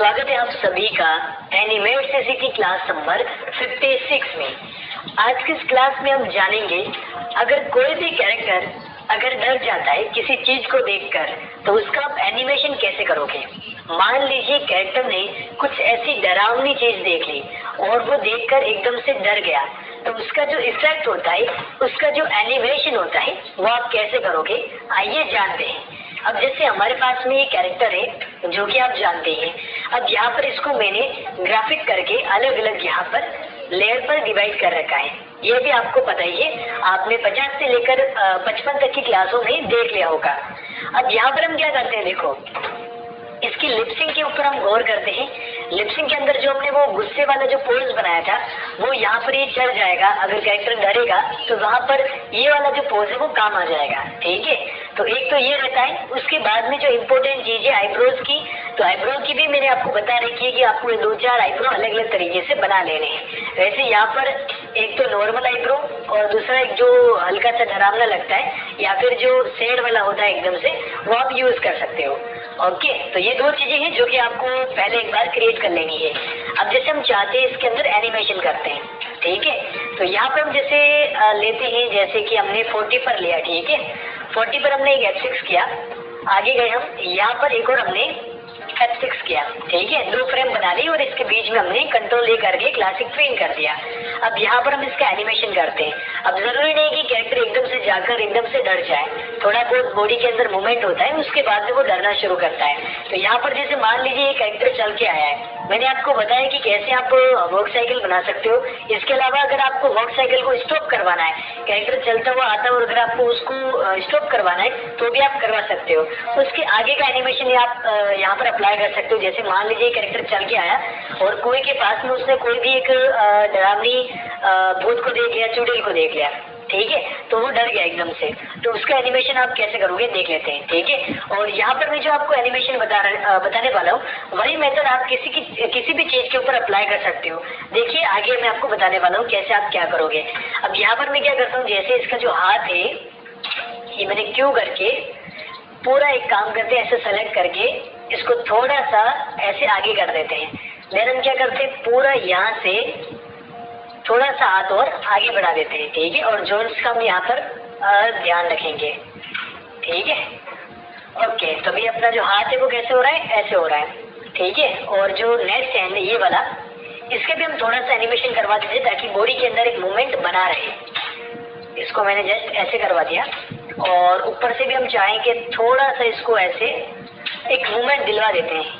स्वागत है आप सभी का एनिमेट सीसी की क्लास नंबर 56 में। आज की इस क्लास में हम जानेंगे अगर कोई भी कैरेक्टर अगर डर जाता है किसी चीज को देखकर तो उसका आप एनिमेशन कैसे करोगे। मान लीजिए कैरेक्टर ने कुछ ऐसी डरावनी चीज देख ली और वो देखकर एकदम से डर गया, तो उसका जो इफेक्ट होता है, उसका जो एनिमेशन होता है वो आप कैसे करोगे, आइए जानते हैं। अब जैसे हमारे पास में ये कैरेक्टर है जो कि आप जानते हैं। अब यहाँ पर इसको मैंने ग्राफिक करके अलग अलग यहाँ पर लेयर पर डिवाइड कर रखा है। ये भी आपको पता ही है, आपने 50 से लेकर 55 तक की क्लासों में देख लिया होगा। अब यहाँ पर हम क्या करते हैं, देखो इसकी लिपसिंग के ऊपर हम गौर करते हैं। लिपसिंग के अंदर जो हमने वो गुस्से वाला जो पोज बनाया था वो यहाँ पर ये चढ़ जाएगा। अगर कैरेक्टर डरेगा तो वहां पर ये वाला जो पोज है वो काम आ जाएगा, ठीक है। तो एक तो ये रहता है। उसके बाद में जो इम्पोर्टेंट चीज है आईब्रोज की, तो आईब्रो की भी मैंने आपको बता रखी है कि आपको 2-4 आईब्रो अलग अलग तरीके से बना लेने हैं। वैसे यहाँ पर एक तो नॉर्मल आईब्रो और दूसरा एक जो हल्का सा डरावना लगता है या फिर जो शेड वाला होता है एकदम से, वो आप यूज कर सकते हो। ओके, तो ये दो चीजें हैं जो कि आपको पहले एक बार क्रिएट कर लेनी है। अब जैसे हम चाहते हैं इसके अंदर एनिमेशन करते हैं, ठीक है। तो यहाँ पर हम जैसे लेते हैं, जैसे कि हमने 40 पर लिया, ठीक है। 40 पर हमने एक F6 किया, आगे गए हम, यहाँ पर एक और हमने F6 किया, ठीक है। 2 फ्रेम बना ली और इसके बीच में हमने कंट्रोल ए करके क्लासिक फ्रेम कर दिया। अब यहाँ पर हम इसका एनिमेशन करते हैं। अब जरूरी नहीं कि कैरेक्टर एकदम से जाकर एकदम से डर जाए, थोड़ा बहुत बॉडी के अंदर मूवमेंट होता है, उसके बाद में वो डरना शुरू करता है। तो यहाँ पर जैसे मान लीजिए ये कैरेक्टर चल के आया है, मैंने आपको बताया कि कैसे आप वॉक साइकिल बना सकते हो। इसके अलावा अगर आपको वॉक साइकिल को स्टॉप करवाना है, कैरेक्टर चलता हुआ आता है और अगर आपको उसको स्टॉप करवाना है तो भी आप करवा सकते हो। उसके आगे का एनिमेशन आप यहाँ पर अप्लाई कर सकते हो। जैसे मान लीजिए कैरेक्टर चल के आया और कोई के पास में उसने कोई भी एक डरावनी भूत को देख लिया, चुड़ैल को देख लिया, ठीक है, तो वो डर गया एकदम से, तो उसका एनिमेशन आप कैसे करोगे देख लेते हैं, ठीक है। और यहाँ पर मैं जो आपको एनिमेशन बताने वाला हूँ वही मेथड आप किसी भी चीज के ऊपर अप्लाई कर सकते हो। देखिए आगे मैं आपको बताने वाला हूँ कैसे आप क्या करोगे। अब यहाँ पर मैं क्या करता हूँ, जैसे इसका जो हाथ है ये मैंने क्यों करके पूरा एक काम करते हैं, ऐसे सेलेक्ट करके इसको थोड़ा सा ऐसे आगे कर देते हैं। देन हम क्या करते हैं, पूरा यहाँ से थोड़ा सा हाथ और आगे बढ़ा देते हैं, ठीक है। और जॉइंट्स का हम यहाँ पर ध्यान रखेंगे, ठीक है। ओके, तो अभी अपना जो हाथ है वो कैसे हो रहा है, ऐसे हो रहा है, ठीक है। और जो नेक्स्ट हैंड है ये वाला, इसके भी हम थोड़ा सा एनिमेशन करवा दीजिए ताकि बॉडी के अंदर एक मूवमेंट बना रहे। इसको मैंने जस्ट ऐसे करवा दिया और ऊपर से भी हम चाहेंगे थोड़ा सा इसको ऐसे एक मूवमेंट दिलवा देते हैं।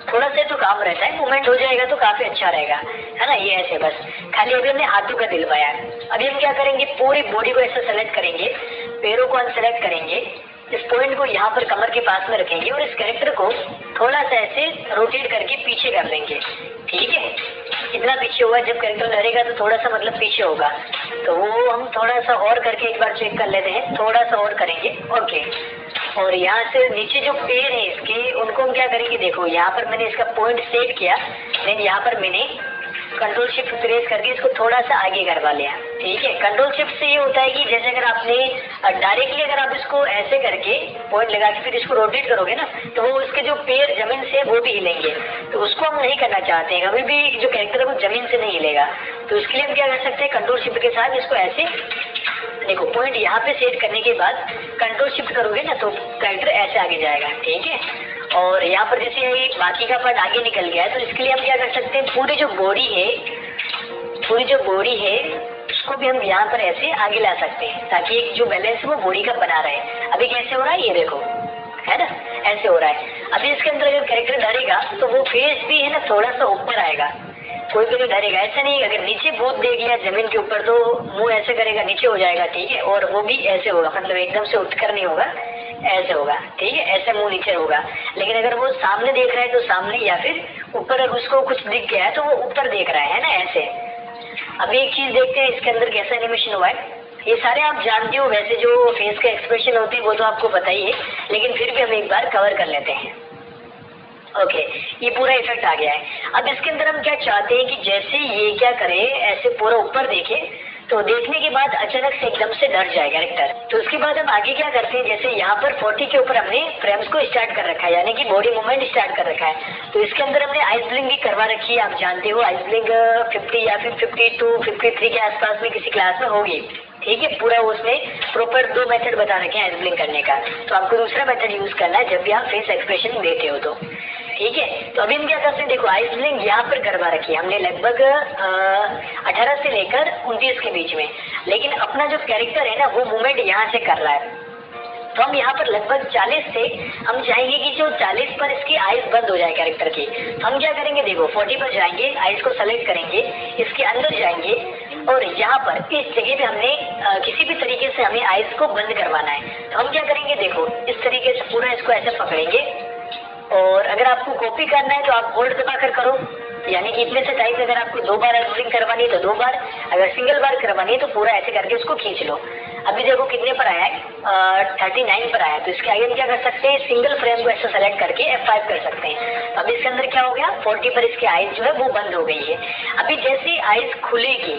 थोड़ा सा तो काम रहता है, मूवमेंट हो जाएगा तो काफी अच्छा रहेगा, है ना। ये ऐसे बस खाली अभी हमने हाथों का दिलवाया। अभी हम क्या करेंगे, पूरी बॉडी को ऐसे सेलेक्ट करेंगे, पैरों को अनसेलेक्ट करेंगे, इस पॉइंट को यहाँ पर कमर के पास में रखेंगे और इस कैरेक्टर को थोड़ा सा ऐसे रोटेट करके पीछे कर देंगे, ठीक है। इतना पीछे हुआ, जब कैरेक्टर डरेगा तो थोड़ा सा मतलब पीछे होगा, तो वो हम थोड़ा सा और करके एक बार चेक कर लेते हैं, थोड़ा सा और करेंगे। ओके, और यहाँ से नीचे जो पैर है इसके, उनको हम क्या करेंगे, देखो यहाँ पर मैंने इसका पॉइंट सेट किया, देन यहाँ पर मैंने कंट्रोल शिफ्ट प्रेस करके इसको थोड़ा सा आगे करवा लिया, ठीक है। कंट्रोल शिफ्ट से ये होता है कि जैसे अगर आपने डायरेक्टली अगर आप इसको ऐसे करके पॉइंट लगा के फिर इसको रोटेट करोगे ना, तो वो उसके जो पैर जमीन से वो भी हिलेंगे, तो उसको हम नहीं करना चाहते हैं। कभी भी जो कैरेक्टर है वो जमीन से नहीं हिलेगा, तो इसके लिए हम क्या कर सकते हैं, कंट्रोल शिफ्ट के साथ इसको ऐसे, देखो पॉइंट यहाँ पे सेट करने के बाद कंट्रोल शिफ्ट करोगे ना तो कैरेक्टर ऐसे आगे जाएगा, ठीक है। और यहाँ पर जैसे ये बाकी का पार्ट आगे निकल गया है, तो इसके लिए हम क्या कर सकते हैं, पूरी जो बॉडी है उसको भी हम यहाँ पर ऐसे आगे ला सकते हैं ताकि एक जो बैलेंस है वो बॉडी का बना रहे। अभी कैसे हो रहा है ये देखो, है ना, ऐसे हो रहा है। अभी इसके अंदर अगर कैरेक्टर डरेगा तो वो फेस भी है ना थोड़ा सा ऊपर आएगा, कोई भी नहीं डरेगा। ऐसा नहीं अगर नीचे भूत देख लिया जमीन के ऊपर तो मुंह ऐसे करेगा, नीचे हो जाएगा, ठीक है। और वो भी ऐसे होगा, मतलब एकदम से उठकर नहीं होगा, ऐसे होगा, ठीक है, ऐसे मुंह नीचे होगा। लेकिन अगर वो सामने देख रहा है तो सामने, या फिर ऊपर अगर उसको कुछ दिख गया है तो वो ऊपर देख रहा है ना, ऐसे। अभी एक चीज देखते हैं इसके अंदर कैसा एनिमेशन हुआ है। ये सारे आप जानते हो, वैसे जो फेस का एक्सप्रेशन होते हैं वो तो आपको पता ही है, लेकिन फिर भी हम एक बार कवर कर लेते हैं। ओके, ये पूरा इफेक्ट आ गया है। अब इसके अंदर हम क्या चाहते हैं कि जैसे ये क्या करे, ऐसे पूरा ऊपर देखे, तो देखने के बाद अचानक से एकदम से डर जाए कैरेक्टर। तो उसके बाद हम आगे क्या करते हैं, जैसे यहाँ पर 40 के ऊपर हमने फ्रेम्स को स्टार्ट कर रखा है, यानी कि बॉडी मूवमेंट स्टार्ट कर रखा है। तो इसके अंदर हमने आइस ब्लिंक भी करवा रखी है। आप जानते हो आइस ब्लिंक 50 या फिर 52, 53 के आसपास में किसी क्लास में होगी, ठीक है। पूरा उसमें प्रॉपर 2 मेथड बता रखे हैं आइस ब्लिंक करने का। तो आपको दूसरा मेथड यूज करना है जब भी आप फेस एक्सप्रेशन देते हो तो, ठीक है। तो अभी हम क्या करते हैं, देखो आइस ब्लिंक यहाँ पर करवा रखी है हमने लगभग 18 से लेकर 29 के बीच में, लेकिन अपना जो कैरेक्टर है ना वो मूवमेंट यहाँ से कर रहा है। तो हम यहाँ पर लगभग 40 से हम चाहेंगे कि जो 40 पर इसकी आइज बंद हो जाए कैरेक्टर की। तो हम क्या करेंगे, देखो 40 पर जाएंगे, आइज को सेलेक्ट करेंगे, इसके अंदर जाएंगे और यहाँ पर इस जगह पे हमने किसी भी तरीके से हमें आइज को बंद करवाना है। तो हम क्या करेंगे, देखो इस तरीके से पूरा इसको ऐसे पकड़ेंगे और अगर आपको कॉपी करना है तो आप होल्ड दबाकर करो, यानी कि इतने से टाइप अगर आपको 2 बार एडिटिंग करवानी है तो 2 बार, अगर सिंगल बार करवानी है तो पूरा ऐसे करके उसको खींच लो। अभी देखो कितने पर आया है, 39 पर आया है। तो इसके आगे हम क्या कर सकते हैं, सिंगल फ्रेम को ऐसे सेलेक्ट करके F5 कर सकते हैं। तो अभी इसके अंदर क्या हो गया, 40 पर इसकी आइज जो है वो बंद हो गई है। अभी जैसे आइज खुलेगी,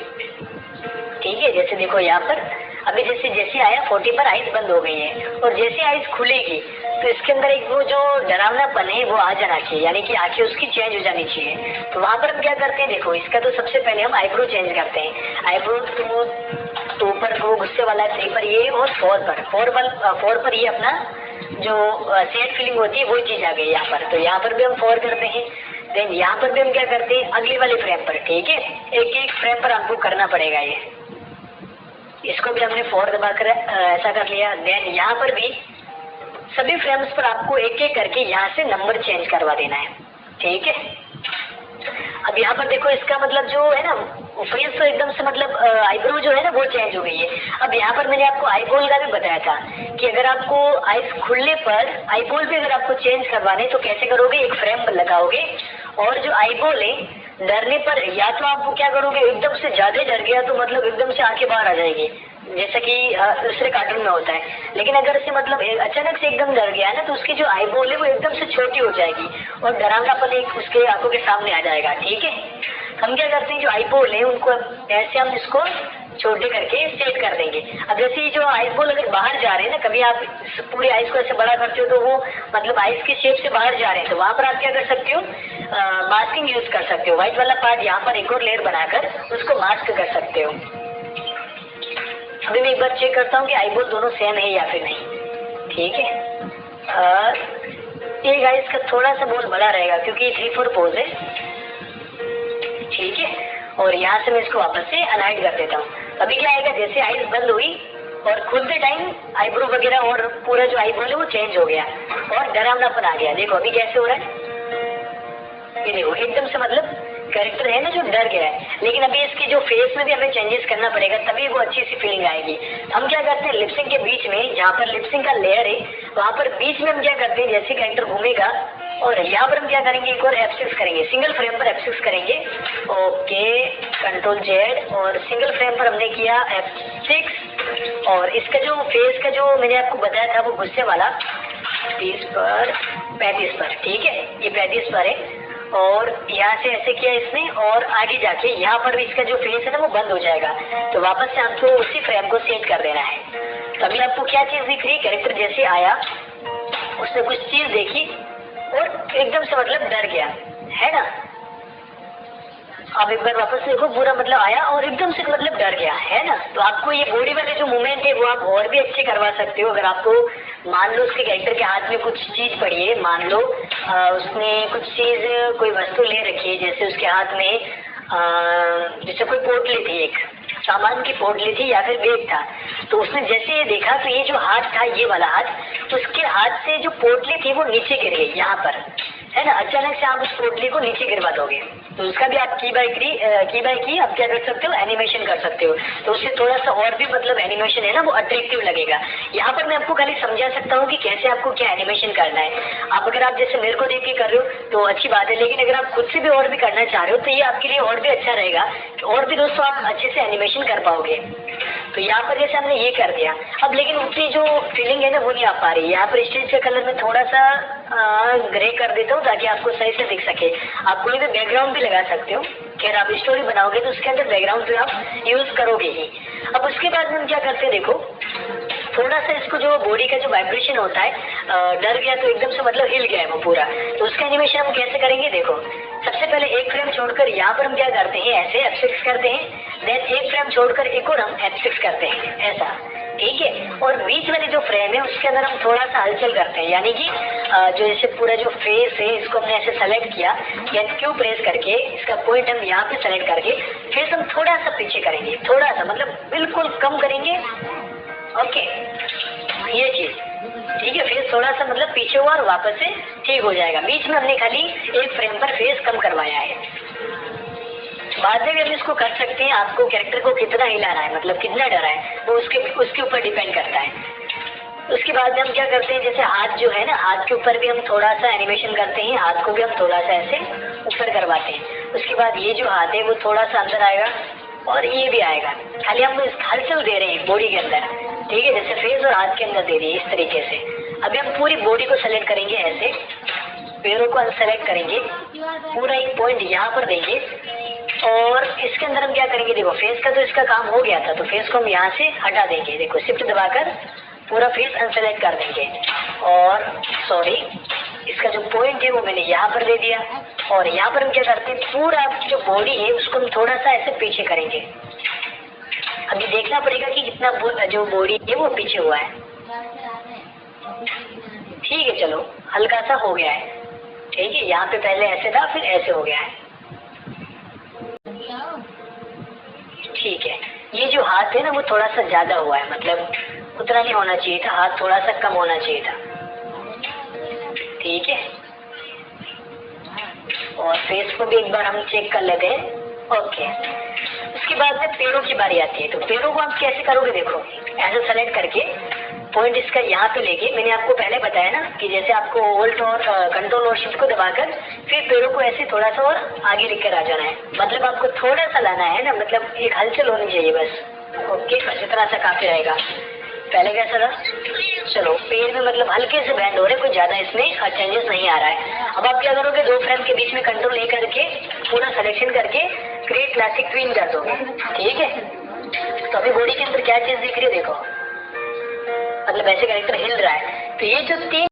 ठीक है, जैसे देखो यहाँ पर अभी जैसे आया 40 पर आइज बंद हो गई है और जैसे आइज खुलेगी तो इसके अंदर एक वो जो डरावनापन है वो आ जाना चाहिए, यानी कि आंखें उसकी चेंज हो जानी चाहिए। तो वहां पर हम क्या करते हैं, देखो इसका तो सबसे पहले हम आईब्रो चेंज करते हैं। आईब्रो तो ऊपर वो गुस्से वाला 3 पर ये और 4 पर ये अपना जो सैड फीलिंग होती है वो चीज आ गई यहाँ पर। तो यहाँ पर भी हम 4 करते हैं। देन यहाँ पर भी हम क्या करते हैं, अगले वाले फ्रेम पर, ठीक है, एक फ्रेम पर आपको करना पड़ेगा ये। इसको भी हमने 4 दबाकर ऐसा कर लिया। देन यहाँ पर भी सभी फ्रेम्स पर आपको एक एक करके यहाँ से नंबर चेंज करवा देना है, ठीक है। अब यहाँ पर देखो इसका मतलब जो है ना फेस तो एकदम से मतलब आईब्रो जो है ना वो चेंज हो गई है। अब यहाँ पर मैंने आपको आईबॉल का भी बताया था कि अगर आपको आइज खुलने पर आईबॉल भी अगर आपको चेंज करवाने तो कैसे करोगे, एक फ्रेम पर लगाओगे और जो आईबॉल है डरने पर या तो आप क्या करोगे, एकदम से ज्यादा डर गया तो मतलब एकदम से आंखें बाहर आ जाएगी जैसा कि दूसरे कार्टून में होता है। लेकिन अगर से मतलब अचानक से एकदम डर गया है ना तो उसकी जो आईबॉल है वो एकदम से छोटी हो जाएगी और डरावनापन एक उसके आंखों के सामने आ जाएगा, ठीक है। हम क्या करते हैं, जो आईबॉल है उनको ऐसे हम इसको छोटे करके सेट कर देंगे। अब जैसे जो आईबॉल अगर बाहर जा रहे हैं ना, कभी आप पूरी आइज को ऐसे बड़ा करते हो तो वो मतलब आइज की शेप से बाहर जा रहे हैं, तो वहां पर आप क्या कर सकते हो, मास्किंग यूज कर सकते हो। व्हाइट वाला पार्ट यहाँ पर एक और लेयर बनाकर उसको मास्क कर सकते हो। अभी मैं एक बार चेक करता हूँ कि आईबॉल दोनों सेम है या फिर नहीं, ठीक है। ये गाइस का थोड़ा सा बॉल बड़ा रहेगा क्योंकि 3-4 पोज है, ठीक है। और यहाँ से मैं इसको वापस से अलाइन कर देता हूँ। अभी क्या आएगा, जैसे आइज बंद हुई और खुलते टाइम आईब्रो वगैरह और पूरा जो आईबॉल है वो चेंज हो गया और डरावनापन आ गया। देखो अभी कैसे हो रहा है, ये देखो एकदम से मतलब कैरेक्टर है ना जो डर गया है। लेकिन अभी इसके जो फेस में भी हमें चेंजेस करना पड़ेगा तभी वो अच्छी सी फीलिंग आएगी। हम क्या करते हैं, लिपसिंग के बीच में जहाँ पर लिपसिंग का लेयर है वहाँ पर बीच में हम क्या करते हैं, जैसे कैरेक्टर घूमेगा और यहाँ पर हम क्या करेंगे, एक और F6 करेंगे, सिंगल फ्रेम पर F6 करेंगे, ओके, Ctrl+Z और सिंगल फ्रेम पर हमने किया F6 और इसका जो फेस का जो मैंने आपको बताया था वो गुस्से वाला 30 पर 35 पर, ठीक है, ये 35 पर है। और यहाँ से ऐसे किया इसने और आगे जाके यहाँ पर भी इसका जो फेस है ना वो बंद हो जाएगा। तो वापस से आपको उसी फ्रेम को सेट कर देना है। तो अभी आपको क्या चीज दिख रही है, कैरेक्टर जैसे आया उसने कुछ चीज देखी और एकदम से मतलब डर गया है ना। अब एक बार वापस देखो, पूरा मतलब आया और एकदम से मतलब डर गया है ना। तो आपको ये बॉडी वाले जो मूवमेंट है वो आप और भी अच्छे करवा सकते हो। अगर आपको मान लो उसके कैरेक्टर के हाथ में कुछ चीज पड़ी है, मान लो उसने कुछ चीज कोई वस्तु ले रखी है, जैसे उसके हाथ में जैसे कोई पोटली थी, एक सामान की पोटली थी या फिर बैग था, तो उसने जैसे ये देखा तो ये जो हाथ था, ये वाला हाथ, उसके हाथ से जो पोटली थी वो नीचे गिर गई यहाँ पर, है ना। अचानक से आप उस पोटली को नीचे गिरवा दोगे तो उसका भी आप की बाय की आप क्या कर सकते हो, एनिमेशन कर सकते हो। तो उससे थोड़ा सा और भी मतलब एनिमेशन है ना वो अट्रैक्टिव लगेगा। यहाँ पर मैं आपको खाली समझा सकता हूँ कि कैसे आपको क्या एनिमेशन करना है। आप अगर आप जैसे मेरे को देख के कर रहे हो तो अच्छी बात है, लेकिन अगर आप खुद से भी और भी करना चाह रहे हो तो ये आपके लिए और भी अच्छा रहेगा, और भी दोस्तों आप अच्छे से एनिमेशन कर पाओगे। तो यहाँ पर जैसे हमने ये कर दिया, अब लेकिन उतनी जो फीलिंग है ना वो नहीं आ पा रही। यहाँ पर स्टेज के कलर में थोड़ा सा ग्रे कर देता हूँ ताकि आपको सही से दिख सके। आप कोई भी बैकग्राउंड भी लगा सकते हो। खैर आप स्टोरी बनाओगे तो उसके अंदर बैकग्राउंड भी आप यूज करोगे ही। अब उसके बाद में हम क्या करते हैं, देखो थोड़ा सा इसको जो बॉडी का जो वाइब्रेशन होता है, डर गया तो एकदम से मतलब हिल गया है वो पूरा, तो उसका एनिमेशन हम कैसे करेंगे, देखो सबसे पहले एक फ्रेम छोड़कर यहाँ पर हम क्या करते हैं, ऐसे F6 करते हैं, देन एक फ्रेम छोड़कर एक और हम F6 करते हैं, ऐसा, ठीक है। और बीच वाली जो फ्रेम है उसके अंदर हम थोड़ा सा हलचल करते हैं, यानी कि जो जैसे पूरा जो फेस है इसको हमने ऐसे सेलेक्ट किया, या क्यू प्रेस करके इसका पॉइंट हम यहाँ पे सेलेक्ट करके फेस हम थोड़ा सा पीछे करेंगे, थोड़ा सा मतलब बिल्कुल कम करेंगे, ओके, ये चीज, ठीक है। फेस थोड़ा सा मतलब पीछे हुआ और वापस से ठीक हो जाएगा। बीच में हमने खाली एक फ्रेम पर फेस कम करवाया है। बाद में भी हम इसको कर सकते हैं, आपको कैरेक्टर को कितना हिलाना है, मतलब कितना डरा है, वो उसके ऊपर डिपेंड करता है। उसके बाद में हम क्या करते हैं, जैसे हाथ जो है ना, हाथ के ऊपर भी हम थोड़ा सा एनिमेशन करते हैं, हाथ को भी हम थोड़ा सा ऐसे ऊपर करवाते हैं। उसके बाद ये जो हाथ है वो थोड़ा सा अंदर आएगा और ये भी आएगा, खाली हम इस हलचल दे रहे हैं बॉडी के अंदर, ठीक है, जैसे फेस और हाथ के अंदर दे दिए इस तरीके से। अभी हम पूरी बॉडी को सेलेक्ट करेंगे, ऐसे पैरों को अनसेलेक्ट करेंगे, पूरा एक पॉइंट यहाँ पर देंगे और इसके अंदर हम क्या करेंगे, देखो फेस का तो इसका काम हो गया था, तो फेस को हम यहाँ से हटा देंगे, देखो शिफ्ट दबाकर पूरा फेस अनसेलेक्ट कर देंगे, और सॉरी इसका जो पॉइंट है वो मैंने यहाँ पर दे दिया, और यहाँ पर हम क्या करते हैं, पूरा जो बॉडी है उसको हम थोड़ा सा ऐसे पीछे करेंगे। अभी देखना पड़ेगा कि कितना जो बॉडी है वो पीछे हुआ है, ठीक है, चलो हल्का सा हो गया है, ठीक है, यहाँ पे पहले ऐसे था फिर ऐसे हो गया है, ठीक है। ये जो हाथ है ना वो थोड़ा सा ज्यादा हुआ है, मतलब उतना नहीं होना चाहिए था, हाथ थोड़ा सा कम होना चाहिए था, ठीक है। और फेस को भी एक बार हम चेक कर लेते हैं, ओके। उसके बाद में पैरों की बारी आती है, तो पैरों को आप कैसे करोगे, देखो ऐसे सेलेक्ट करके पॉइंट इसका यहाँ पे लेके, मैंने आपको पहले बताया ना कि जैसे आपको ओल्ट और कंट्रोल और शिफ्ट को दबाकर फिर पैरों को ऐसे थोड़ा सा और आगे लेकर आ जाना है, मतलब आपको थोड़ा सा लाना है ना, मतलब एक हलचल होनी चाहिए बस, ओके, बस इतना सा काफी रहेगा। पहले कैसा था, चलो पैर में मतलब हल्के से बैंड हो रहे, कोई ज्यादा इसमें चेंजेस नहीं आ रहा है। अब आप क्या करोगे, दो फ्रेम के बीच में कंट्रोल ले करके पूरा सिलेक्शन करके क्रिएट क्लासिक ट्विन कर दोगे, ठीक है। तो अभी बॉडी के अंदर क्या चीज दिख रही है, देखो मतलब ऐसे कैरेक्टर हिल रहा है, तो ये जो तीन